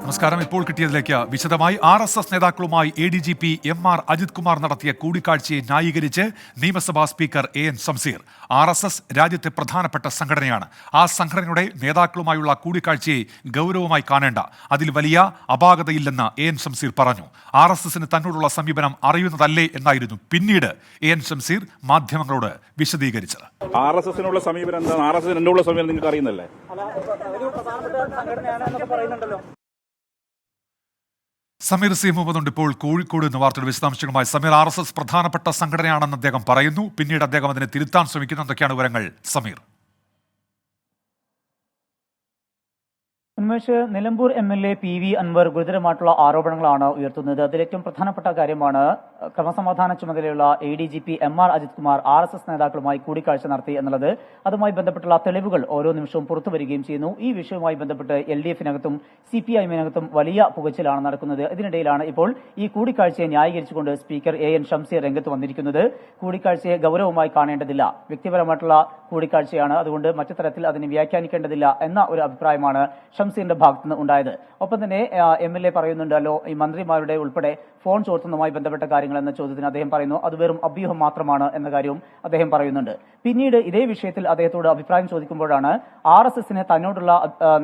നമസ്കാരം. ഇപ്പോൾ കിട്ടിയതിലേക്ക് വിശദമായി RSS നേതാക്കളുമായി ADGP MR അജിത് കുമാർ നടത്തിയ കൂടിക്കാഴ്ചയെ ന്യായീകരിച്ച് നിയമസഭാ സ്പീക്കർ AN ഷംസീർ. RSS രാജ്യത്തെ പ്രധാനപ്പെട്ട സംഘടനയാണ്. ആ സംഘടനയുടെ നേതാക്കളുമായുള്ള കൂടിക്കാഴ്ചയെ ഗൗരവമായി കാണേണ്ട, അതിൽ വലിയ അപാകതയില്ലെന്ന് AN ഷംസീർ പറഞ്ഞു. RSSന് തന്നോടുള്ള സമീപനം അറിയുന്നതല്ലേ എന്നായിരുന്നു പിന്നീട് AN ഷംസീർ മാധ്യമങ്ങളോട് വിശദീകരിച്ചത്. RSSനുള്ള സമീപനം എന്താണ്? RSS എന്നോടുള്ള സമീപനം നിങ്ങൾക്ക് അറിയുന്നല്ലേ? സമീർ സി മുഹമ്മദ് ഉണ്ട് ഇപ്പോൾ കോഴിക്കോട് എന്ന വാർത്തയുടെ വിശദാംശങ്ങളുമായി. സമീർ, RSS പ്രധാനപ്പെട്ട സംഘടനയാണെന്ന് അദ്ദേഹം പറയുന്നു, പിന്നീട് അദ്ദേഹം അതിനെ തിരുത്താൻ ശ്രമിക്കുന്നു. എന്തൊക്കെയാണ് വിവരങ്ങൾ സമീർ? ഉന്മേഷ്, നിലമ്പൂർ MLA PV അൻവർ ഗുരുതരമായിട്ടുള്ള ആരോപണങ്ങളാണ് ഉയർത്തുന്നത്. അതിലേറ്റവും പ്രധാനപ്പെട്ട കാര്യമാണ് ക്രമസമാധാന ചുമതലയുള്ള ADGP MR Ajith Kumar RSS നേതാക്കളുമായി കൂടിക്കാഴ്ച നടത്തി എന്നുള്ളത്. അതുമായി ബന്ധപ്പെട്ടുള്ള തെളിവുകൾ ഓരോ നിമിഷവും പുറത്തു വരികയും ചെയ്യുന്നു. ഈ വിഷയവുമായി ബന്ധപ്പെട്ട് LDF-നകത്തും CPIM-നകത്തും വലിയ പുകച്ചിലാണ് നടക്കുന്നത്. ഇതിനിടയിലാണ് ഇപ്പോൾ ഈ കൂടിക്കാഴ്ചയെ ന്യായീകരിച്ചുകൊണ്ട് സ്പീക്കർ AN ഷംസീർ രംഗത്ത് വന്നിരിക്കുന്നത്. കൂടിക്കാഴ്ചയെ ഗൗരവമായി കാണേണ്ടതില്ല, വ്യക്തിപരമായിട്ടുള്ള കൂടിക്കാഴ്ചയാണ്, അതുകൊണ്ട് മറ്റു തരത്തിൽ അതിനെ വ്യാഖ്യാനിക്കേണ്ടതില്ല എന്ന ഒരു അഭിപ്രായമാണ് ഷംസീറിന്റെ ഭാഗത്തുനിന്ന് ഉണ്ടായത്. ഒപ്പം തന്നെ MLA പറയുന്നുണ്ടല്ലോ, ഈ മന്ത്രിമാരുടെ ഉൾപ്പെടെ ഫോൺ ചോർത്തുന്നതുമായി ബന്ധപ്പെട്ട കാര്യങ്ങൾ എന്ന ചോദ്യത്തിന് അദ്ദേഹം പറയുന്നു അത് വെറും അഭ്യൂഹം മാത്രമാണ് എന്ന കാര്യവും അദ്ദേഹം പറയുന്നുണ്ട്. പിന്നീട് ഇതേ വിഷയത്തിൽ അദ്ദേഹത്തോട് അഭിപ്രായം ചോദിക്കുമ്പോഴാണ് RSSന് തന്നോടുള്ള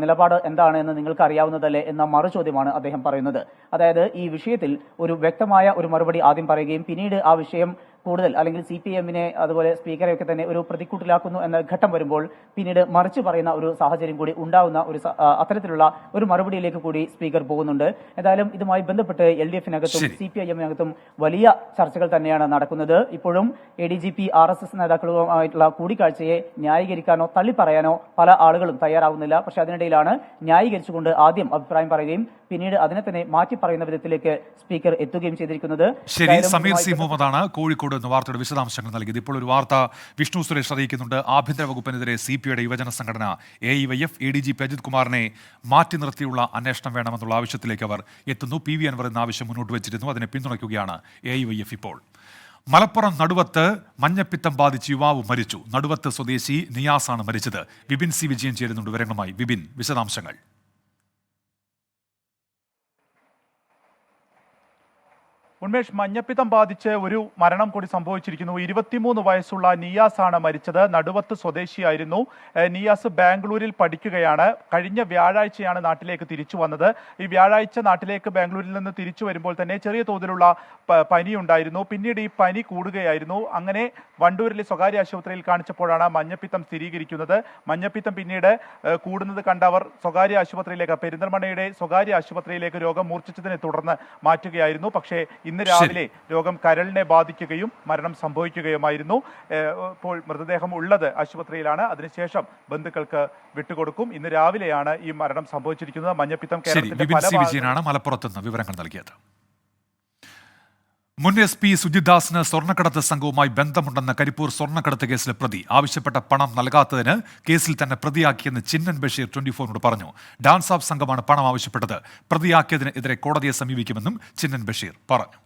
നിലപാട് എന്താണ് എന്ന് നിങ്ങൾക്ക് അറിയാവുന്നതല്ലേ എന്ന മറുചോദ്യമാണ് അദ്ദേഹം പറയുന്നത്. അതായത് ഈ വിഷയത്തിൽ ഒരു വ്യക്തമായ ഒരു മറുപടി ആദ്യം പറയുകയും പിന്നീട് ആ വിഷയം കൂടുതൽ അല്ലെങ്കിൽ CPM-നെ അതുപോലെ സ്പീക്കറെയൊക്കെ തന്നെ ഒരു പ്രതിക്കൂട്ടിലാക്കുന്നു എന്ന ഘട്ടം വരുമ്പോൾ പിന്നീട് മറിച്ച് പറയുന്ന ഒരു സാഹചര്യം കൂടി ഉണ്ടാവുന്ന ഒരു അത്തരത്തിലുള്ള ഒരു മറുപടിയിലേക്ക് കൂടി സ്പീക്കർ പോകുന്നുണ്ട്. ഏതായാലും ഇതുമായി ബന്ധപ്പെട്ട് LDF-നകത്തും CPIM-നകത്തും വലിയ ചർച്ചകൾ തന്നെയാണ് നടക്കുന്നത്. ഇപ്പോഴും ADGP RSS നേതാക്കളുമായിട്ടുള്ള കൂടിക്കാഴ്ചയെ ന്യായീകരിക്കാനോ തള്ളിപ്പറയാനോ പല ആളുകളും തയ്യാറാവുന്നില്ല. പക്ഷേ അതിനിടയിലാണ് ന്യായീകരിച്ചുകൊണ്ട് ആദ്യം അഭിപ്രായം പറയുകയും പിന്നീട് അതിനെ തന്നെ മാറ്റി പറയുന്ന വിധത്തിലേക്ക് സ്പീക്കർ എത്തുകയും ചെയ്തിരിക്കുന്നത്. ശരി, സമീർ സി മുഹമ്മദാണ് കോഴിക്കോട് എന്ന വാർത്തയുടെ വിശദാംശങ്ങൾ നൽകിയത്. ഇപ്പോൾ ഒരു വാർത്ത വിഷ്ണു സുരേഷ് അറിയിക്കുന്നുണ്ട്. ആഭ്യന്തര വകുപ്പിനെതിരെ CPIയുടെ യുവജന സംഘടന AYF ADGP അജിത് കുമാറിനെ മാറ്റി നിർത്തിയുള്ള അന്വേഷണം വേണമെന്നുള്ള ആവശ്യത്തിലേക്ക് അവർ എത്തുന്നു. PV അൻവർ എന്ന ആവശ്യം മുന്നോട്ട് വെച്ചിരുന്നു, അതിനെ പിന്തുണയ്ക്കുകയാണ് AYF. ഇപ്പോൾ മലപ്പുറം നടുവത്ത് മഞ്ഞപ്പിത്തം ബാധിച്ച് യുവാവ് മരിച്ചു. നടുവത്ത് സ്വദേശി നിയാസാണ് മരിച്ചത്. വിപിൻ സി വിജയൻ ചേരുന്നുണ്ട് വിവരങ്ങളുമായി. വിപിൻ, വിശദാംശങ്ങൾ. ഉന്മേഷ്, മഞ്ഞപ്പിത്തം ബാധിച്ച് ഒരു മരണം കൂടി സംഭവിച്ചിരിക്കുന്നു. 23 വയസ്സുള്ള നിയാസ് ആണ് മരിച്ചത്. നടുവത്ത് സ്വദേശിയായിരുന്നു. നിയാസ് ബാംഗ്ലൂരിൽ പഠിക്കുകയാണ്. കഴിഞ്ഞ വ്യാഴാഴ്ചയാണ് നാട്ടിലേക്ക് തിരിച്ചു വന്നത്. ഈ വ്യാഴാഴ്ച നാട്ടിലേക്ക് ബാംഗ്ലൂരിൽ നിന്ന് തിരിച്ചു വരുമ്പോൾ തന്നെ ചെറിയ തോതിലുള്ള പനി ഉണ്ടായിരുന്നു. പിന്നീട് ഈ പനി കൂടുകയായിരുന്നു. അങ്ങനെ വണ്ടൂരിലെ സ്വകാര്യ ആശുപത്രിയിൽ കാണിച്ചപ്പോഴാണ് മഞ്ഞപ്പിത്തം സ്ഥിരീകരിക്കുന്നത്. മഞ്ഞപ്പിത്തം പിന്നീട് കൂടുന്നത് കണ്ടവർ സ്വകാര്യ ആശുപത്രിയിലേക്ക്, പെരിന്തൽമണ്ണയുടെ സ്വകാര്യ ആശുപത്രിയിലേക്ക് രോഗം മൂർച്ഛിച്ചതിനെ തുടർന്ന് മാറ്റുകയായിരുന്നു. പക്ഷേ ഇന്ന് രാവിലെ രോഗം കരളിനെ ബാധിക്കുകയും മരണം സംഭവിക്കുകയുമായിരുന്നു. ഇപ്പോൾ മൃതദേഹം ഉള്ളത് ആശുപത്രിയിലാണ്. അതിനുശേഷം ബന്ധുക്കൾക്ക് വിട്ടുകൊടുക്കും. ഇന്ന് രാവിലെയാണ് ഈ മരണം സംഭവിച്ചിരിക്കുന്നത്. മഞ്ഞപ്പിത്തം കേരളത്തിലാണ് മലപ്പുറത്ത് നിന്ന് വിവരങ്ങൾ നൽകിയത്. മുൻ SP സുജിത്ദാസിന് സ്വർണ്ണക്കടത്ത് സംഘവുമായി ബന്ധമുണ്ടെന്ന കരിപ്പൂർ സ്വർണ്ണക്കടത്ത് കേസിലെ പ്രതി ആവശ്യപ്പെട്ട പണം നൽകാത്തതിന് കേസിൽ തന്നെ പ്രതിയാക്കിയെന്ന് ചിന്നൻ ബഷീർ 24നോട് പറഞ്ഞു. ഡാൻസ് ഓഫ് സംഘമാണ് പണം ആവശ്യപ്പെട്ടത്. പ്രതിയാക്കിയതിനെതിരെ കോടതിയെ സമീപിക്കുമെന്നും ചിന്നൻ ബഷീർ പറഞ്ഞു.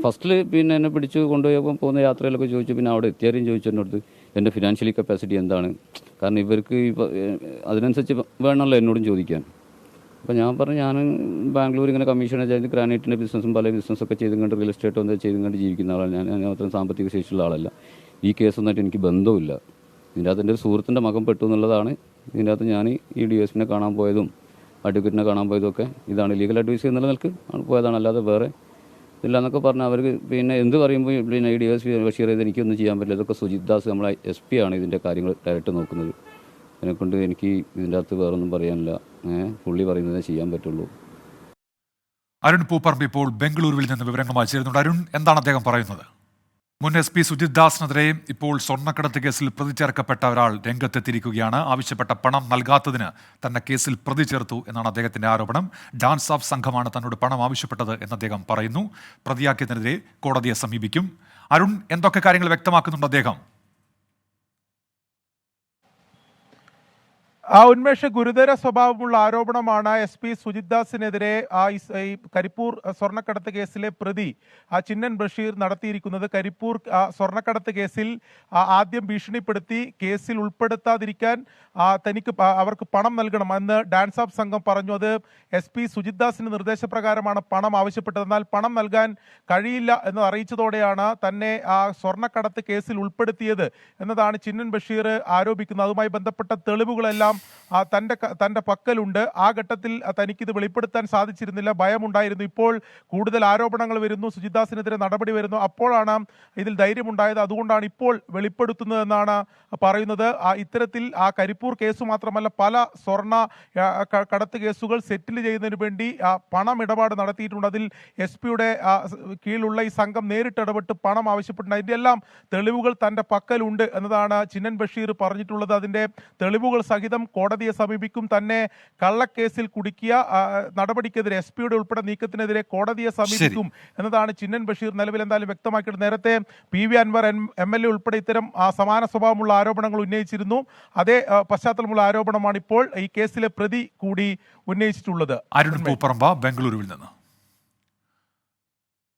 ഫസ്റ്റിൽ പിന്നെ എന്നെ പിടിച്ച് കൊണ്ടുപോയപ്പോൾ പോകുന്ന യാത്രയിലൊക്കെ ചോദിച്ചു. പിന്നെ അവിടെ എത്തിയാലും ചോദിച്ചു എന്നോട് എൻ്റെ ഫിനാൻഷ്യലി കപ്പാസിറ്റി എന്താണ്, കാരണം ഇവർക്ക് അതിനനുസരിച്ച് വേണമല്ലോ എന്നോടും ചോദിക്കാൻ. അപ്പോൾ ഞാൻ പറഞ്ഞു, ഞാൻ ബാംഗ്ലൂർ ഇങ്ങനെ കമ്മീഷൻ ചെയ്ത് ഗ്രാനൈറ്റിൻ്റെ ബിസിനസ്സും പല ബിസിനസ്സൊക്കെ ചെയ്തും കണ്ട് റിയൽ എസ്റ്റേറ്റ് ഒന്നും ചെയ്തും കണ്ട് ജീവിക്കുന്ന ആളാണ്. ഞാൻ അത്രയും സാമ്പത്തിക ശേഷിയുള്ള ആളല്ല. ഈ കേസൊന്നായിട്ട് എനിക്ക് ബന്ധമില്ല. ഇതിൻ്റെ അകത്ത് എൻ്റെ ഒരു സുഹൃത്തിൻ്റെ മകൻ പെട്ടു എന്നുള്ളതാണ്. ഇതിൻ്റെ അകത്ത് ഞാൻ ഈ DSPനെ കാണാൻ പോയതും അഡ്വക്കേറ്റിനെ കാണാൻ പോയതും ഒക്കെ ഇതാണ് ലീഗൽ അഡ്വൈസ് എന്നുള്ള നിലക്ക് പോയതാണ്, അല്ലാതെ വേറെ ഇല്ല എന്നൊക്കെ പറഞ്ഞാൽ അവർക്ക് പിന്നെ എന്ത് പറയുമ്പോൾ പിന്നെ ഈ DSP ബഷീർ ചെയ്ത് എനിക്കൊന്നും ചെയ്യാൻ പറ്റില്ല. ഇതൊക്കെ സുജിത് ദാസ് നമ്മളെ SP ആണ് ഇതിൻ്റെ കാര്യങ്ങൾ ഡയറക്റ്റ് നോക്കുന്നത്. അതിനെക്കൊണ്ട് എനിക്ക് ഇതിൻ്റെ അകത്ത് വേറൊന്നും പറയാനില്ല. പുള്ളി പറയുന്നതേ ചെയ്യാൻ പറ്റുള്ളൂ. അരുൺ പൂപ്പറമ്പ് ഇപ്പോൾ ബംഗളൂരുവിൽ നിന്ന് വിവരങ്ങളുമായി ചേരുന്നുണ്ട്. അരുൺ, എന്താണ് അദ്ദേഹം പറയുന്നത്? മുൻ SP സുജിത് ദാസിനെതിരെ ഇപ്പോൾ സ്വർണ്ണക്കടത്ത് കേസിൽ പ്രതി ചേർക്കപ്പെട്ട ഒരാൾ രംഗത്തെത്തിയിരിക്കുകയാണ്. ആവശ്യപ്പെട്ട പണം നൽകാത്തതിന് തന്നെ കേസിൽ പ്രതി ചേർത്തു എന്നാണ് അദ്ദേഹത്തിന്റെ ആരോപണം. ഡാൻസ് ഓഫ് സംഘമാണ് തന്നോട് പണം ആവശ്യപ്പെട്ടത് എന്ന് അദ്ദേഹം പറയുന്നു. പ്രതിയാക്കിയതിനെതിരെ കോടതിയെ സമീപിക്കും. അരുൺ, എന്തൊക്കെ കാര്യങ്ങൾ വ്യക്തമാക്കുന്നുണ്ട് അദ്ദേഹം? ഉന്മേഷ ഗുരുതര സ്വഭാവമുള്ള ആരോപണമാണ് SP സുജിത് ദാസിനെതിരെ ഈ കരിപ്പൂർ സ്വർണ്ണക്കടത്ത് കേസിലെ പ്രതി ചിന്നൻ ബഷീർ നടത്തിയിരിക്കുന്നത്. കരിപ്പൂർ സ്വർണ്ണക്കടത്ത് കേസിൽ ആദ്യം ഭീഷണിപ്പെടുത്തി കേസിൽ ഉൾപ്പെടുത്താതിരിക്കാൻ അവർക്ക് പണം നൽകണം എന്ന് ഡാൻസ് ഓഫ് സംഘം പറഞ്ഞു. അത് SP സുജിത് ദാസിന്റെ നിർദ്ദേശപ്രകാരമാണ് പണം ആവശ്യപ്പെട്ടത്. എന്നാൽ പണം നൽകാൻ കഴിയില്ല എന്ന് അറിയിച്ചതോടെയാണ് തന്നെ സ്വർണ്ണക്കടത്ത് കേസിൽ ഉൾപ്പെടുത്തിയത് എന്നതാണ് ചിന്നൻ ബഷീർ ആരോപിക്കുന്നത്. അതുമായി ബന്ധപ്പെട്ട തെളിവുകളെല്ലാം തന്റെ പക്കലുണ്ട്. ആ ഘട്ടത്തിൽ തനിക്കിത് വെളിപ്പെടുത്താൻ സാധിച്ചിരുന്നില്ല, ഭയമുണ്ടായിരുന്നു. ഇപ്പോൾ കൂടുതൽ ആരോപണങ്ങൾ വരുന്നു, സുജിത്ദാസിനെതിരെ നടപടി വരുന്നു. അപ്പോഴാണ് ഇതിൽ ധൈര്യമുണ്ടായത്. അതുകൊണ്ടാണ് ഇപ്പോൾ വെളിപ്പെടുത്തുന്നതെന്നാണ് പറയുന്നത്. ഇത്തരത്തിൽ കരിപ്പൂർ കേസ് മാത്രമല്ല, പല സ്വർണ്ണ കടത്ത് കേസുകൾ സെറ്റിൽ ചെയ്യുന്നതിന് വേണ്ടി പണമിടപാട് നടത്തിയിട്ടുണ്ട്. അതിൽ SP-യുടെ കീഴിലുള്ള ഈ സംഘം നേരിട്ട് ഇടപെട്ട് പണം ആവശ്യപ്പെട്ടുണ്ട്. അതിൻ്റെ എല്ലാം തെളിവുകൾ തന്റെ പക്കലുണ്ട് എന്നതാണ് ചിന്നൻ ബഷീർ പറഞ്ഞിട്ടുള്ളത്. അതിന്റെ തെളിവുകൾ സഹിതം കോടതിയെ സമീപിക്കും. തന്നെ കള്ളക്കേസിൽ കുടുക്കിയ നടപടിക്കെതിരെ SP-യുടെ ഉൾപ്പെടെ നീക്കത്തിനെതിരെ കോടതിയെ സമീപിക്കും എന്നതാണ് ചിന്നൻ ബഷീർ നിലവിൽ എന്തായാലും വ്യക്തമാക്കിയത്. നേരത്തെ PV അൻവർ MLA ഉൾപ്പെടെ ഇത്തരം സമാന സ്വഭാവമുള്ള ആരോപണങ്ങൾ ഉന്നയിച്ചിരുന്നു. അതേ പശ്ചാത്തലമുള്ള ആരോപണമാണ് ഇപ്പോൾ ഈ കേസിലെ പ്രതി കൂടി ഉന്നയിച്ചിട്ടുള്ളത്. അരുൺ പൂപ്പറമ്പ ബംഗളൂരുവിൽ നിന്ന്.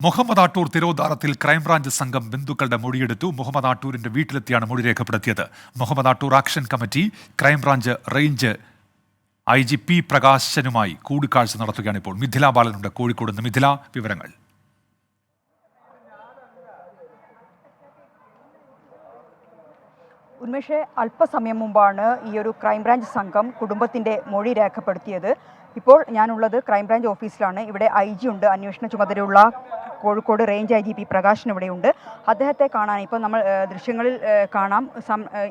മുഹമ്മദ് ആട്ടൂർ തിരോധാനത്തിൽ ക്രൈംബ്രാഞ്ച് സംഘം ബന്ധുക്കളുടെ മൊഴിയെടുത്തു. മുഹമ്മദ് ആട്ടൂരിന്റെ വീട്ടിലെത്തിയാണ് മൊഴി രേഖപ്പെടുത്തിയത്. Muhammad Attur action committee crime branch range IGP പ്രകാശനുമായി കൂടിക്കാഴ്ച നടത്തുകയാണ് ഇപ്പോൾ. മിഥില ബാലനുണ്ട് കോഴിക്കോട് നിന്ന്. മിഥില, വിവരങ്ങൾ. ഉന്മേഷ്, അല്പസമയം മുമ്പാണ് ഈ ഒരു ക്രൈംബ്രാഞ്ച് സംഘം കുടുംബത്തിന്റെ മൊഴി രേഖപ്പെടുത്തിയത്. ഇപ്പോൾ ഞാനുള്ളത് ക്രൈംബ്രാഞ്ച് ഓഫീസിലാണ്. ഇവിടെ IG ഉണ്ട്, അന്വേഷണ ചുമതലയുള്ള കോഴിക്കോട് റേഞ്ച് IGP പ്രകാശൻ ഇവിടെയുണ്ട്. അദ്ദേഹത്തെ കാണാൻ ഇപ്പോൾ നമ്മൾ ദൃശ്യങ്ങളിൽ കാണാം.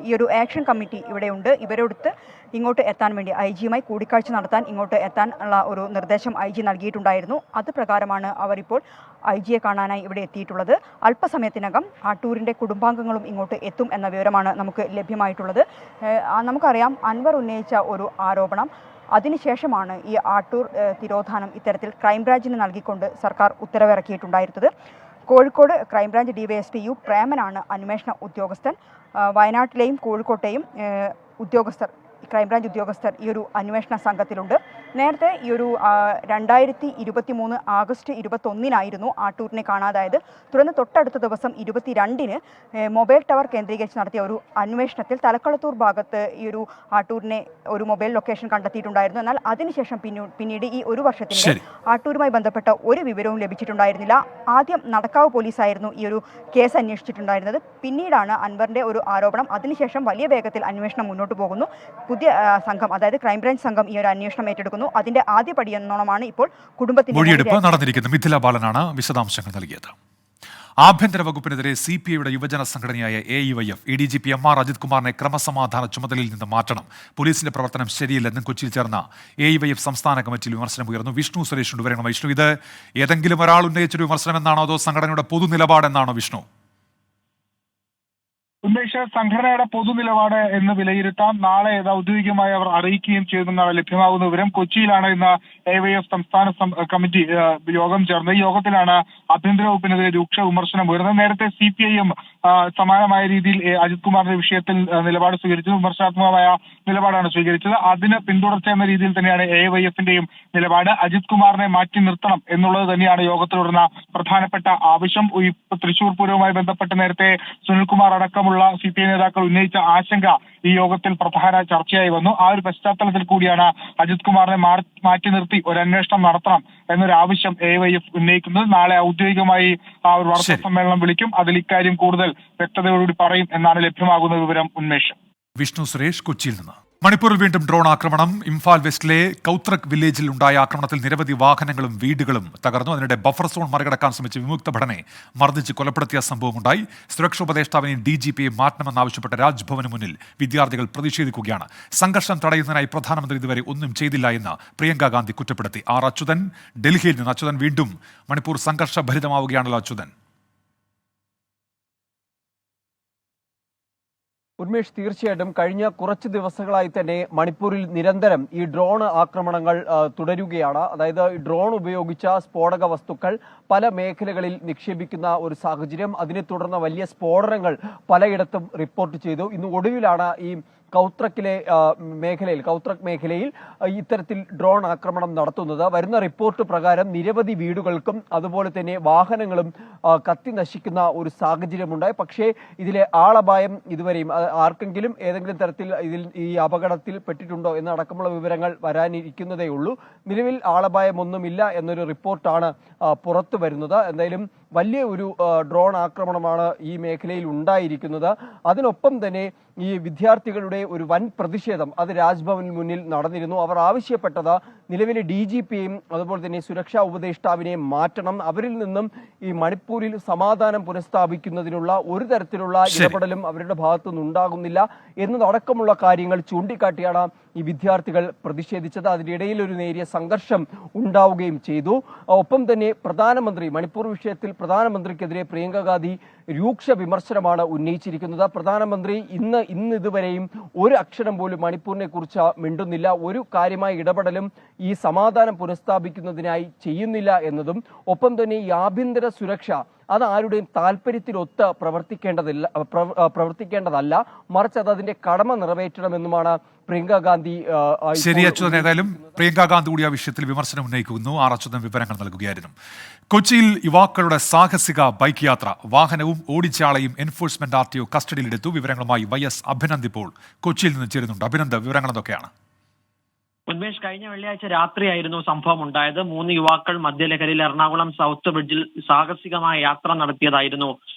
ഈ ഒരു ആക്ഷൻ കമ്മിറ്റി ഇവിടെയുണ്ട്. ഇവരോടുത്ത് ഇങ്ങോട്ട് എത്താൻ വേണ്ടി IG-യുമായി കൂടിക്കാഴ്ച നടത്താൻ ഇങ്ങോട്ട് എത്താൻ ഉള്ള ഒരു നിർദ്ദേശം IG നൽകിയിട്ടുണ്ടായിരുന്നു. അത് പ്രകാരമാണ് അവരിപ്പോൾ IG-യെ കാണാനായി ഇവിടെ എത്തിയിട്ടുള്ളത്. അല്പസമയത്തിനകം ആട്ടൂരിൻ്റെ കുടുംബാംഗങ്ങളും ഇങ്ങോട്ട് എത്തും എന്ന വിവരമാണ് നമുക്ക് ലഭ്യമായിട്ടുള്ളത്. നമുക്കറിയാം, അൻവർ ഉന്നയിച്ച ഒരു ആരോപണം, അതിനുശേഷമാണ് ഈ ആട്ടൂർ തിരോധാനം ഇത്തരത്തിൽ ക്രൈംബ്രാഞ്ചിന് നൽകിക്കൊണ്ട് സർക്കാർ ഉത്തരവിറക്കിയിട്ടുണ്ടായിരുന്നത്. കോഴിക്കോട് ക്രൈംബ്രാഞ്ച് DYSP U പ്രേമനാണ് അന്വേഷണ ഉദ്യോഗസ്ഥൻ. വയനാട്ടിലെയും കോഴിക്കോട്ടെയും ക്രൈംബ്രാഞ്ച് ഉദ്യോഗസ്ഥർ ഈ ഒരു അന്വേഷണ സംഘത്തിലുണ്ട്. നേരത്തെ ഈ ഒരു 2023 ആഗസ്റ്റ് 21 ആട്ടൂരിനെ കാണാതായത്. തുടർന്ന് തൊട്ടടുത്ത ദിവസം 22 മൊബൈൽ ടവർ കേന്ദ്രീകരിച്ച് നടത്തിയ ഒരു അന്വേഷണത്തിൽ തലക്കളത്തൂർ ഭാഗത്ത് ഈ ഒരു ആട്ടൂരിനെ ഒരു മൊബൈൽ ലൊക്കേഷൻ കണ്ടെത്തിയിട്ടുണ്ടായിരുന്നു. എന്നാൽ അതിനുശേഷം പിന്നീട് ഈ ഒരു വർഷത്തിനിടെ ആട്ടൂരുമായി ബന്ധപ്പെട്ട ഒരു വിവരവും ലഭിച്ചിട്ടുണ്ടായിരുന്നില്ല. ആദ്യം നടക്കാവ് പോലീസായിരുന്നു ഈ ഒരു കേസ് അന്വേഷിച്ചിട്ടുണ്ടായിരുന്നത്. പിന്നീടാണ് അൻവറിന്റെ ഒരു ആരോപണം. അതിനുശേഷം വലിയ വേഗത്തിൽ അന്വേഷണം മുന്നോട്ട് പോകുന്നു. പുതിയ സംഘം, അതായത് ക്രൈംബ്രാഞ്ച് സംഘം ഈ ഒരു അന്വേഷണം ഏറ്റെടുക്കുന്നു. അതിന്റെ ആദ്യ പടി എന്നോണമാണ് ഇപ്പോൾ കുടുംബത്തിന്റെ മൊഴിയെടുപ്പ് നടന്നിരിക്കുന്നത്. മിഥില ബാലനാണ് വിശദാംശങ്ങൾ നൽകിയത്. ആഭ്യന്തര വകുപ്പിനെതിരെ CPI-യുടെ യുവജന സംഘടനയായ AEYF ADGP MR അജിത് കുമാറിനെ ക്രമസമാധാന ചുമതലയിൽ നിന്ന് മാറ്റണം, പോലീസിന്റെ പ്രവർത്തനം ശരിയല്ലെന്നും കൊച്ചിയിൽ ചേർന്ന AEYF സംസ്ഥാന കമ്മിറ്റിയിൽ വിമർശനം ഉയർന്നു. വിഷ്ണു സുരേഷ് വിവരങ്ങൾ. വിഷ്ണു, ഇത് ഏതെങ്കിലും ഒരാൾ ഉന്നയിച്ചൊരു വിമർശനം എന്നാണോ അതോ സംഘടനയുടെ പൊതു നിലപാടെന്നാണോ വിഷ്ണു? ഉന്മേഷ, സംഘടനയുടെ പൊതുനിലപാട് എന്ന് വിലയിരുത്താം. നാളെ ഇത് ഔദ്യോഗികമായി അവർ അറിയിക്കുകയും ചെയ്തെന്നാണ് ലഭ്യമാകുന്ന വിവരം. കൊച്ചിയിലാണ് ഇന്ന് AYF സംസ്ഥാന കമ്മിറ്റി യോഗം ചേർന്നത്. ഈ യോഗത്തിലാണ് ആഭ്യന്തര വകുപ്പിനെതിരെ രൂക്ഷ വിമർശനം ഉയർന്നത്. നേരത്തെ CPI-യും സമാനമായ രീതിയിൽ അജിത് കുമാറിന്റെ വിഷയത്തിൽ നിലപാട് സ്വീകരിച്ചത്, വിമർശനാത്മകമായ നിലപാടാണ് സ്വീകരിച്ചത്. അതിന് പിന്തുടർച്ച എന്ന രീതിയിൽ തന്നെയാണ് AYF-ന്റെയും നിലപാട്. അജിത് കുമാറിനെ മാറ്റി നിർത്തണം എന്നുള്ളത് തന്നെയാണ് യോഗത്തിലുടർന്ന പ്രധാനപ്പെട്ട ആവശ്യം. ഈ തൃശൂർ പൂരവുമായി ബന്ധപ്പെട്ട് നേരത്തെ സുനിൽകുമാർ അടക്കമുള്ള CPI നേതാക്കൾ ഉന്നയിച്ച ആശങ്ക ഈ യോഗത്തിൽ പ്രധാന ചർച്ചയായി വന്നു. ആ ഒരു പശ്ചാത്തലത്തിൽ കൂടിയാണ് അജിത് കുമാറിനെ മാറ്റി നിർത്തി ഒരു അന്വേഷണം നടത്തണം എന്നൊരു ആവശ്യം AYF ഉന്നയിക്കുന്നത്. നാളെ ഔദ്യോഗികമായി ആ ഒരു വാർത്താ സമ്മേളനം വിളിക്കും. അതിൽ ഇക്കാര്യം കൂടുതൽ വ്യക്തതയോടുകൂടി പറയും എന്നാണ് ലഭ്യമാകുന്ന വിവരം. ഉന്മേഷം. വിഷ്ണു സുരേഷ്, കൊച്ചിയിൽ നിന്ന്. മണിപ്പൂരിൽ വീണ്ടും ഡ്രോൺ ആക്രമണം. ഇംഫാൽ വെസ്റ്റിലെ കൗത്രക് വില്ലേജിൽ ഉണ്ടായ ആക്രമണത്തിൽ നിരവധി വാഹനങ്ങളും വീടുകളും തകർന്നു. അതിനിടെ ബഫർ സോൺ മറികടക്കാൻ ശ്രമിച്ച വിമുക്ത ഭടനെ മർദ്ദിച്ച് കൊലപ്പെടുത്തിയ സംഭവമുണ്ടായി. സുരക്ഷാ ഉപദേഷ്ടാവിനെയും DGP-യെ മാറ്റണമെന്നാവശ്യപ്പെട്ട രാജ്ഭവന് മുന്നിൽ വിദ്യാർത്ഥികൾ പ്രതിഷേധിക്കുകയാണ്. സംഘർഷം തടയുന്നതിനായി പ്രധാനമന്ത്രി ഇതുവരെ ഒന്നും ചെയ്തില്ല എന്ന് പ്രിയങ്ക ഗാന്ധി കുറ്റപ്പെടുത്തി. അച്യുതൻ ഡൽഹിയിൽ നിന്ന്. അച്യുതൻ, വീണ്ടും മണിപ്പൂർ സംഘർഷഭരിതമാവുകയാണല്ലോ അച്യുതൻ. ഉന്മേഷ്, തീർച്ചയായിട്ടും കഴിഞ്ഞ കുറച്ച് ദിവസങ്ങളായി തന്നെ മണിപ്പൂരിൽ നിരന്തരം ഈ ഡ്രോൺ ആക്രമണങ്ങൾ തുടരുകയാണ്. അതായത് ഡ്രോൺ ഉപയോഗിച്ച സ്ഫോടക വസ്തുക്കൾ പല മേഖലകളിൽ നിക്ഷേപിക്കുന്ന ഒരു സാഹചര്യം, അതിനെ തുടർന്ന് വലിയ സ്ഫോടനങ്ങൾ പലയിടത്തും റിപ്പോർട്ട് ചെയ്തു. ഇന്ന് ഒടുവിലാണ് ഈ കൗത്രക് മേഖലയിൽ ഇത്തരത്തിൽ ഡ്രോൺ ആക്രമണം നടത്തുന്നത്. വരുന്ന റിപ്പോർട്ട് പ്രകാരം നിരവധി വീടുകൾക്കും അതുപോലെ തന്നെ വാഹനങ്ങളും കത്തി നശിക്കുന്ന ഒരു സാഹചര്യമുണ്ടായി. പക്ഷേ ഇതിലെ ആളപായം ഇതുവരെയും ആർക്കെങ്കിലും ഏതെങ്കിലും തരത്തിൽ ഈ അപകടത്തിൽ പെട്ടിട്ടുണ്ടോ എന്നടക്കമുള്ള വിവരങ്ങൾ വരാനിരിക്കുന്നതേ ഉള്ളൂ. നിലവിൽ ആളപായമൊന്നുമില്ല എന്നൊരു റിപ്പോർട്ടാണ് പുറത്തു വരുന്നത്. എന്തായാലും വലിയ ഒരു ഡ്രോൺ ആക്രമണമാണ് ഈ മേഖലയിൽ ഉണ്ടായിരിക്കുന്നത്. അതിനൊപ്പം തന്നെ ഈ വിദ്യാർത്ഥികളുടെ ഒരു വൻ പ്രതിഷേധം അത് രാജ്ഭവന് മുന്നിൽ നടന്നിരുന്നു. അവർ ആവശ്യപ്പെട്ടത് നിലവിലെ DGPയെയും അതുപോലെ തന്നെ സുരക്ഷാ ഉപദേഷ്ടാവിനെയും മാറ്റണം. അവരിൽ നിന്നും ഈ മണിപ്പൂരിൽ സമാധാനം പുനഃസ്ഥാപിക്കുന്നതിനുള്ള ഒരു തരത്തിലുള്ള ഇടപെടലും അവരുടെ ഭാഗത്തുനിന്ന് ഉണ്ടാകുന്നില്ല എന്നതടക്കമുള്ള കാര്യങ്ങൾ ചൂണ്ടിക്കാട്ടിയാണ് ഈ വിദ്യാർത്ഥികൾ പ്രതിഷേധിച്ചത്. അതിനിടയിൽ ഒരു നേരിയ സംഘർഷം ഉണ്ടാവുകയും ചെയ്തു. ഒപ്പം തന്നെ മണിപ്പൂർ വിഷയത്തിൽ പ്രധാനമന്ത്രിക്കെതിരെ പ്രിയങ്ക ഗാന്ധി രൂക്ഷ വിമർശനമാണ് ഉന്നയിച്ചിരിക്കുന്നത്. പ്രധാനമന്ത്രി ഇതുവരെയും ഒരു അക്ഷരം പോലും മണിപ്പൂരിനെ കുറിച്ച് മിണ്ടുന്നില്ല. ഒരു കാര്യമായ ഇടപെടലും ഈ സമാധാനം പുനഃസ്ഥാപിക്കുന്നതിനായി ചെയ്യുന്നില്ല എന്നതും ഒപ്പം തന്നെ ഈ ആഭ്യന്തര സുരക്ഷ അത് ആരുടെയും താല്പര്യത്തിലൊത്ത് പ്രവർത്തിക്കേണ്ടതല്ല, മറിച്ച് അത് അതിന്റെ കടമ നിറവേറ്റണമെന്നുമാണ് പ്രിയങ്ക ഗാന്ധി. ശരി അച്യുതൻ, ഏതായാലും പ്രിയങ്ക ഗാന്ധി കൂടി ആ വിഷയത്തിൽ വിമർശനം ഉന്നയിക്കുന്നു. അച്യുതൻ വിവരങ്ങൾ നൽകുകയായിരുന്നു. കൊച്ചിയിൽ യുവാക്കളുടെ സാഹസിക ബൈക്ക് യാത്ര, വാഹനവും ഓടിച്ചാളയും എൻഫോഴ്സ്മെന്റ് RTO കസ്റ്റഡിയിലെടുത്തു. വിവരങ്ങളുമായി YS അഭിനന്ദ് ഇപ്പോൾ കൊച്ചിയിൽ നിന്ന് ചേരുന്നുണ്ട്. അഭിനന്ദ്, വിവരങ്ങൾ എന്തൊക്കെയാണ്? ഉന്മേഷ്, കഴിഞ്ഞ വെള്ളിയാഴ്ച രാത്രിയായിരുന്നു സംഭവം ഉണ്ടായത്. 3 യുവാക്കൾ മദ്യലഹരിയിൽ എറണാകുളം സൗത്ത് ബ്രിഡ്ജിൽ സാഹസികമായ യാത്ര നടത്തിയതായിരുന്നു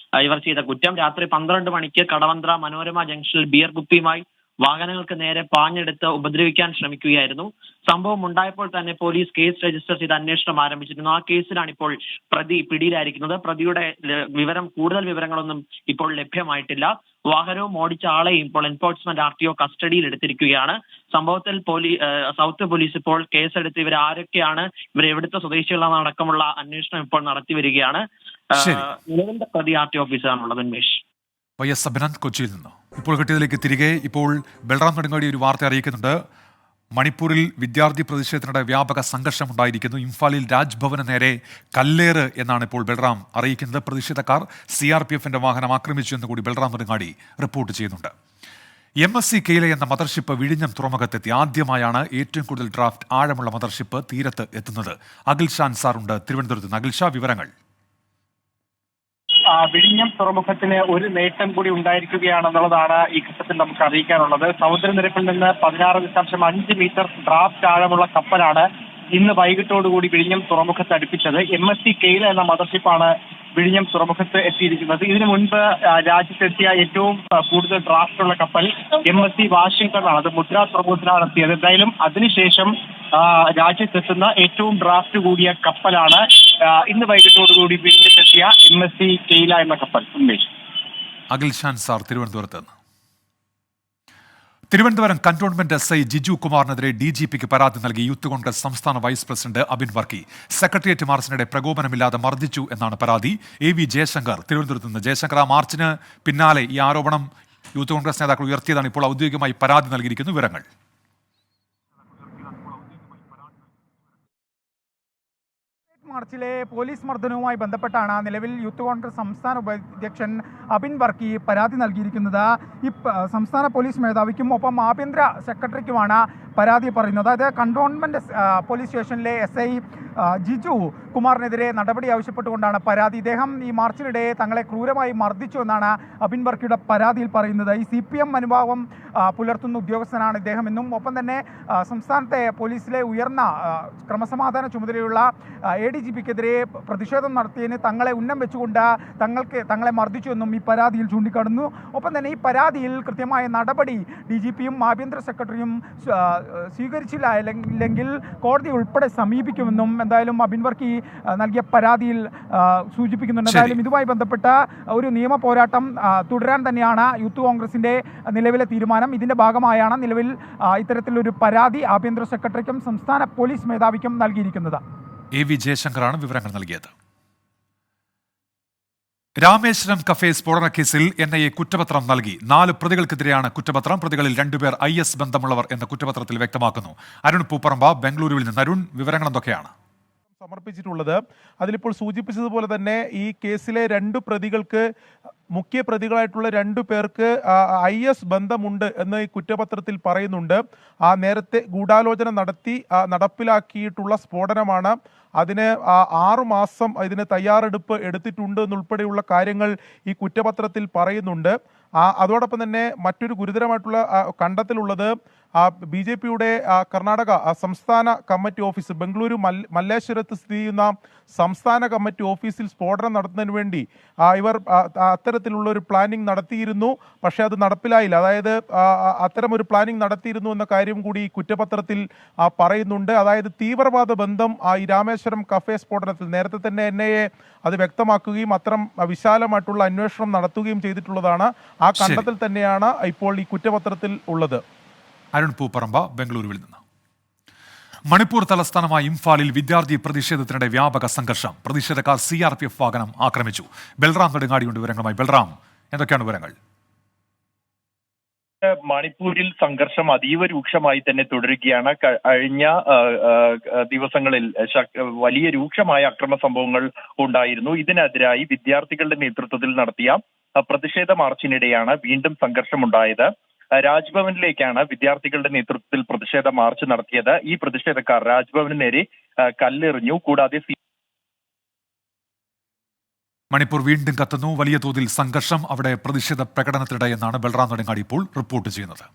ഇവർ ചെയ്ത കുറ്റം. രാത്രി 12 മണിക്ക് കടവന്ത്ര മനോരമ ജംഗ്ഷനിൽ ബിയർ കുപ്പിയുമായി വാഹനങ്ങൾക്ക് നേരെ പാഞ്ഞെടുത്ത് ഉപദ്രവിക്കാൻ ശ്രമിക്കുകയായിരുന്നു. സംഭവം ഉണ്ടായപ്പോൾ തന്നെ പോലീസ് കേസ് രജിസ്റ്റർ ചെയ്ത് അന്വേഷണം ആരംഭിച്ചിരുന്നു. ആ കേസിലാണ് ഇപ്പോൾ പ്രതി പിടിയിലായിരിക്കുന്നത്. പ്രതിയുടെ കൂടുതൽ വിവരങ്ങളൊന്നും ഇപ്പോൾ ലഭ്യമായിട്ടില്ല. വാഹനവും ഓടിച്ച ആളെയും ഇപ്പോൾ എൻഫോഴ്സ്മെന്റ് RTO കസ്റ്റഡിയിൽ എടുത്തിരിക്കുകയാണ്. സംഭവത്തിൽ സൗത്ത് പോലീസ് ഇപ്പോൾ കേസെടുത്ത് ഇവർ ആരൊക്കെയാണ്, ഇവർ എവിടുത്തെ സ്വദേശികളാണെന്നടക്കമുള്ള അന്വേഷണം ഇപ്പോൾ നടത്തി വരികയാണ്. നിലവിലെ പ്രതി RTO ഓഫീസറാണുള്ളത്. ഉന്മേഷ്, YS അഭിനന്ദ് കൊച്ചിയിൽ നിന്ന്. ഇപ്പോൾ കിട്ടിയതിലേക്ക് തിരികെ ഇപ്പോൾ ബൽറാം നെടുങ്ങാടി ഒരു വാർത്ത അറിയിക്കുന്നുണ്ട്. മണിപ്പൂരിൽ വിദ്യാർത്ഥി പ്രതിഷേധത്തിനിടെ വ്യാപക സംഘർഷമുണ്ടായിരിക്കുന്നു. ഇംഫാലിൽ രാജ്ഭവന് നേരെ കല്ലേറ് എന്നാണ് ഇപ്പോൾ ബൽറാം അറിയിക്കുന്നത്. പ്രതിഷേധക്കാർ CRPFന്റെ വാഹനം ആക്രമിച്ചു എന്ന് കൂടി ബൽറാം നെടുങ്ങാടി റിപ്പോർട്ട് ചെയ്യുന്നുണ്ട്. MSC കെയിലെ എന്ന മദർഷിപ്പ് വിഴിഞ്ഞം തുറമുഖത്തെത്തി. ആദ്യമായാണ് ഏറ്റവും കൂടുതൽ ഡ്രാഫ്റ്റ് ആഴമുള്ള മദർഷിപ്പ് തീരത്ത് എത്തുന്നത്. അഖിൽ ഷാൻ സാറുണ്ട് തിരുവനന്തപുരത്ത് നിന്ന്. അഖിൽ ഷാ, വിവരങ്ങൾ. വിഴിഞ്ഞം തുറമുഖത്തിന് ഒരു നേട്ടം കൂടി ഉണ്ടായിരിക്കുകയാണെന്നുള്ളതാണ് ഈ ഘട്ടത്തിൽ നമുക്ക് അറിയിക്കാനുള്ളത്. സമുദ്രനിരപ്പിൽ നിന്ന് 16.5 മീറ്റർ ഡ്രാഫ്റ്റ് ആഴമുള്ള കപ്പലാണ് ഇന്ന് വൈകിട്ടോടുകൂടി വിഴിഞ്ഞം തുറമുഖത്ത് അടുപ്പിച്ചത്. MSC കെയില എന്ന മദർഷിപ്പാണ് വിഴിഞ്ഞം തുറമുഖത്ത് എത്തിയിരിക്കുന്നത്. ഇതിനു മുൻപ് രാജ്യത്തെത്തിയ ഏറ്റവും കൂടുതൽ ഡ്രാഫ്റ്റുള്ള കപ്പൽ MSC വാഷിംഗ്ടണാണ്. അത് മുദ്ര തുറമുഖത്തിലാണ് എത്തിയത്. എന്തായാലും അതിനുശേഷം രാജ്യത്തെത്തുന്ന ഏറ്റവും ഡ്രാഫ്റ്റ് കൂടിയ കപ്പലാണ് ഇന്ന് വൈകിട്ടോടുകൂടി വിഴിഞ്ഞത്തെത്തിയ MSC കെയില എന്ന കപ്പൽ. ഉന്മേഷ്, അഖിൽ ഷാൻ സാർ തിരുവനന്തപുരത്ത് നിന്ന്. തിരുവനന്തപുരം കന്റോൺമെന്റ് SI ജിജു കുമാറിനെതിരെ DGPക്ക് പരാതി നൽകി യൂത്ത് കോൺഗ്രസ് സംസ്ഥാന vice president Abin Varkey. Secretariat മാർച്ചിനിടെ പ്രകോപനമില്ലാതെ മർദ്ദിച്ചു എന്നാണ് പരാതി. AV ജയശങ്കർ തിരുവനന്തപുരത്ത് നിന്ന്. ജയശങ്കർ, ആ മാർച്ചിന് പിന്നാലെ ഈ ആരോപണം യൂത്ത് കോൺഗ്രസ് നേതാക്കൾ ഉയർത്തിയതാണ്. ഇപ്പോൾ ഔദ്യോഗികമായി പരാതി നൽകിയിരിക്കുന്നു. വിവരങ്ങൾ. മാർച്ചിലെ പോലീസ് മർദ്ദനവുമായി ബന്ധപ്പെട്ടാണ് നിലവിൽ യൂത്ത് കോൺഗ്രസ് സംസ്ഥാന ഉപാധ്യക്ഷൻ അബിൻ വർക്കി പരാതി നൽകിയിരിക്കുന്നത്. ഈ സംസ്ഥാന പോലീസ് മേധാവിക്കും ഒപ്പം ആഭ്യന്തര സെക്രട്ടറിക്കുമാണ് പരാതി പറയുന്നത്. അതായത് കന്റോൺമെന്റ് പോലീസ് സ്റ്റേഷനിലെ SI ജിജു കുമാറിനെതിരെ നടപടി ആവശ്യപ്പെട്ടുകൊണ്ടാണ് പരാതി. ഇദ്ദേഹം ഈ മാർച്ചിനിടെ തങ്ങളെ ക്രൂരമായി മർദ്ദിച്ചു എന്നാണ് അബിൻ വർക്കിയുടെ പരാതിയിൽ പറയുന്നത്. ഈ CPM മനോഭാവം പുലർത്തുന്ന ഉദ്യോഗസ്ഥനാണ് ഇദ്ദേഹം എന്നും ഒപ്പം തന്നെ സംസ്ഥാനത്തെ പോലീസിലെ ഉയർന്ന ക്രമസമാധാന ചുമതലയുള്ള ADGPക്കെതിരെ പ്രതിഷേധം നടത്തിയതിന് തങ്ങളെ ഉന്നം വെച്ചുകൊണ്ട് തങ്ങളെ മർദ്ദിച്ചുവെന്നും ഈ പരാതിയിൽ ചൂണ്ടിക്കാട്ടുന്നു. ഒപ്പം തന്നെ ഈ പരാതിയിൽ കൃത്യമായ നടപടി DGPയും ആഭ്യന്തര സെക്രട്ടറിയും സ്വീകരിച്ചില്ല അല്ലെങ്കിൽ കോടതി ഉൾപ്പെടെ സമീപിക്കുമെന്നും എന്തായാലും അബിൻ വർക്കി നൽകിയ പരാതിയിൽ സൂചിപ്പിക്കുന്നുണ്ട്. എന്തായാലും ഇതുമായി ബന്ധപ്പെട്ട ഒരു നിയമ പോരാട്ടം തുടരാൻ തന്നെയാണ് യൂത്ത് കോൺഗ്രസിന്റെ നിലവിലെ തീരുമാനം. ഇതിന്റെ ഭാഗമായാണ് നിലവിൽ ഇത്തരത്തിലൊരു പരാതി ആഭ്യന്തര സെക്രട്ടറിക്കും സംസ്ഥാന പോലീസ് മേധാവിക്കും നൽകിയിരിക്കുന്നത്. AV ജയശങ്കറാണ് വിവരങ്ങൾ നൽകിയത്. രാമേശ്വരം കഫേ സ്ഫോടന കേസിൽ NIA കുറ്റപത്രം നൽകി. 4 പ്രതികൾക്കെതിരെയാണ് കുറ്റപത്രം. പ്രതികളിൽ 2 പേർ IS ബന്ധമുള്ളവർ എന്ന കുറ്റപത്രത്തിൽ വ്യക്തമാക്കുന്നു. അരുൺ പൂപ്പറമ്പ ബംഗളൂരുവിൽ നിന്ന്. അരുൺ, വിവരങ്ങൾ എന്തൊക്കെയാണ്? സമർപ്പിച്ചിട്ടുള്ളത്. അതിലിപ്പോൾ സൂചിപ്പിച്ചതുപോലെ തന്നെ ഈ കേസിലെ 2 പ്രതികൾക്ക്, മുഖ്യ പ്രതികളായിട്ടുള്ള 2 പേർക്ക് IS ബന്ധമുണ്ട് എന്ന് ഈ കുറ്റപത്രത്തിൽ പറയുന്നുണ്ട്. നേരത്തെ ഗൂഢാലോചന നടത്തി നടപ്പിലാക്കിയിട്ടുള്ള സ്ഫോടനമാണ്. അതിന് 6 മാസം ഇതിന് തയ്യാറെടുപ്പ് എടുത്തിട്ടുണ്ട് എന്നുൾപ്പെടെയുള്ള കാര്യങ്ങൾ ഈ കുറ്റപത്രത്തിൽ പറയുന്നുണ്ട്. അതോടൊപ്പം തന്നെ മറ്റൊരു ഗുരുതരമായിട്ടുള്ള കണ്ടെത്തലുള്ളത് BJPയുടെ കർണാടക സംസ്ഥാന കമ്മിറ്റി ഓഫീസ്, ബംഗളൂരു മല്ലേശ്വരത്ത് സ്ഥിതി ചെയ്യുന്ന സംസ്ഥാന കമ്മിറ്റി ഓഫീസിൽ സ്ഫോടനം നടത്തുന്നതിന് വേണ്ടി ഇവർ അത്തരത്തിലുള്ള ഒരു പ്ലാനിംഗ് നടത്തിയിരുന്നു. പക്ഷേ അത് നടപ്പിലായില്ല. അതായത് അത്തരം ഒരു പ്ലാനിംഗ് നടത്തിയിരുന്നു എന്ന കാര്യം കൂടി ഈ കുറ്റപത്രത്തിൽ പറയുന്നുണ്ട്. അതായത് തീവ്രവാദ ബന്ധം ഈ രാമേശ്വരം കഫേ സ്ഫോടനത്തിൽ നേരത്തെ തന്നെ NIA അത് വ്യക്തമാക്കുകയും അത്തരം വിശാലമായിട്ടുള്ള അന്വേഷണം നടത്തുകയും ചെയ്തിട്ടുള്ളതാണ്. ആ കണ്ടെത്തൽ തന്നെയാണ് ഇപ്പോൾ ഈ കുറ്റപത്രത്തിൽ ഉള്ളത്. അരുൺ പൂപ്പറമ്പ, ബംഗളൂരുവിൽ നിന്ന്. മണിപ്പൂർ തലസ്ഥാനമായ ഇംഫാലിൽ വിദ്യാർത്ഥി പ്രതിഷേധത്തിനിടെ വ്യാപക സംഘർഷം. പ്രതിഷേധക്കാർ CRPF വാഹനം ആക്രമിച്ചു. ബൽറാം നെടുങ്ങാടിയുണ്ട് വിവരങ്ങളുമായി. ബൽറാം, എന്തൊക്കെയാണ് വിവരങ്ങൾ? മണിപ്പൂരിൽ സംഘർഷം അതീവ രൂക്ഷമായി തന്നെ തുടരുകയാണ്. കഴിഞ്ഞ ദിവസങ്ങളിൽ വലിയ രൂക്ഷമായ അക്രമ സംഭവങ്ങൾ ഉണ്ടായിരുന്നു. ഇതിനെതിരായി വിദ്യാർത്ഥികളുടെ നേതൃത്വത്തിൽ നടത്തിയ പ്രതിഷേധ മാർച്ചിനിടെയാണ് വീണ്ടും സംഘർഷമുണ്ടായത്. രാജ്ഭവനിലേക്കാണ് വിദ്യാർത്ഥികളുടെ നേതൃത്വത്തിൽ പ്രതിഷേധ മാർച്ച് നടത്തിയത്. ഈ പ്രതിഷേധക്കാർ രാജ്ഭവന് നേരെ കല്ലെറിഞ്ഞു. കൂടാതെ മണിപ്പൂർ വീണ്ടും കത്തുന്നു. വലിയ തോതിൽ സംഘർഷം അവിടെ പ്രതിഷേധ പ്രകടനത്തിനിടെ എന്നാണ് ബൽറാം നെടുങ്ങാടി ഇപ്പോൾ റിപ്പോർട്ട് ചെയ്യുന്നത്.